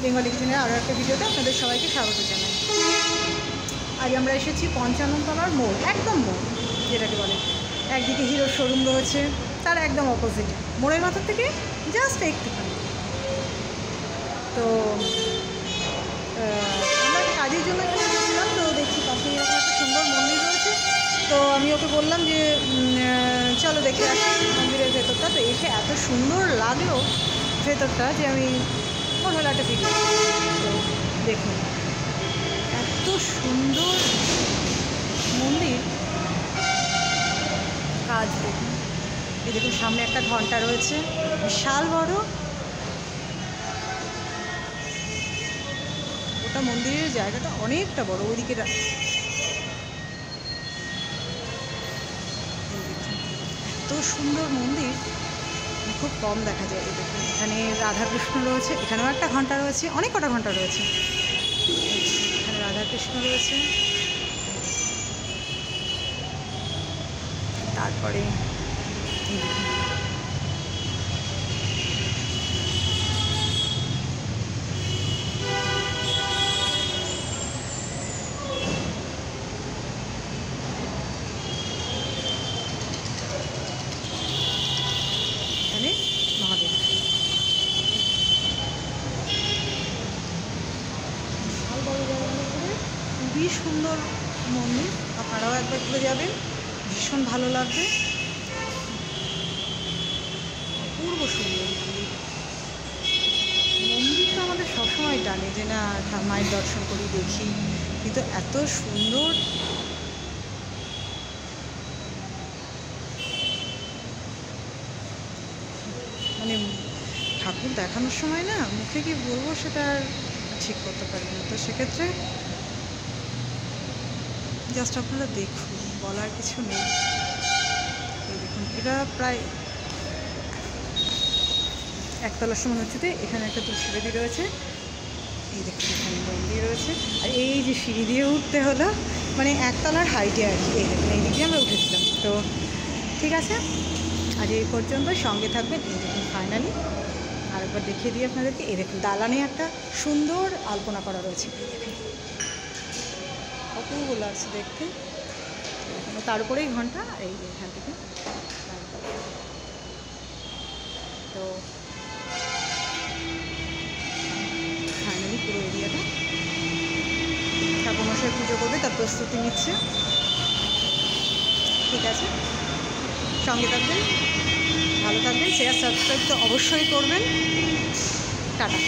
Bengali কিচেনের আরও একটা ভিডিওতে আপনাদের সবাইকে স্বাগত জানাই। আজ আমরা এসেছি 55 তলার মোড়, একদম মোড় যেটাকে বলে। একদিকে হিরোর শোরুম রয়েছে, তার একদম অপোজিটে মোড়ের মাথার থেকে জাস্ট একটুখানি। তো আমরা কাজের জন্য এখানে এসেছিলাম, তো দেখছি পাশে এরকম একটা সুন্দর মন্দির রয়েছে। তো আমি ওকে বললাম যে চলো দেখে আসি মন্দিরের ভেতরটা। তো এসে এত সুন্দর লাগলো ভেতরটা যে আমি ওর হলো একটা ভিডিও। তো দেখুন এত সুন্দর মন্দির, কাজ দেখুন। এই দেখুন সামনে একটা ঘন্টা রয়েছে, বিশাল বড়। ওটা মন্দিরের জায়গাটা অনেকটা বড়, ওইদিকে এত সুন্দর মন্দির খুব কম দেখা যায়। এই দেখুন এখানে রাধাকৃষ্ণ রয়েছে, এখানেও একটা ঘন্টা রয়েছে, অনেক কটা ঘন্টা রয়েছে। এখানে রাধাকৃষ্ণ রয়েছে, তারপরে এখানে মহাদেব। বিশাল বড় জায়গার উপরে খুবই সুন্দর মন্দির, আপনারাও একবার ঘুরে যাবেন, ভীষণ ভালো লাগবে। অপূর্ব সুন্দর মন্দির তো আমাদের সবসময় টানে যে না মায়ের দর্শন করি, দেখি, কিন্তু এত সুন্দর মানে ঠাকুর দেখানোর সময় না মুখে কি বলবো সেটা আর ঠিক করতে পারি না। তো সেক্ষেত্রে জাস্ট আপনারা দেখুন, বলার কিছু নেই। দেখুন এটা প্রায় একতলার সময় হচ্ছে। এখানে একটা তুলসী বেদি রয়েছে, এই দেখুন এখানে মন্দির রয়েছে, আর এই যে সিঁড়ি দিয়ে উঠতে হলো মানে একতলার হাইটে আর কি। এই দেখুন এই দিকে আমরা উঠেছিলাম। তো ঠিক আছে, আজ এই পর্যন্ত, সঙ্গে থাকবেন। এই দেখুন ফাইনালি আরেকবার দেখিয়ে দিই আপনাদেরকে। এই দেখুন দালানে একটা সুন্দর আলপনা করা রয়েছে, এই দেখুন কতগুলো লাগছে দেখতে। তার উপরেই ঘন্টা, এই যে এখান থেকে। তো ফাইনালি পুরো এরিয়াটা ঠাকুরমশাই পুজো করবে, তার প্রস্তুতি নিচ্ছে। ঠিক আছে, সঙ্গে থাকবেন, ভালো থাকবেন, শেয়ার সাবস্ক্রাইব তো অবশ্যই করবেন। টাটা।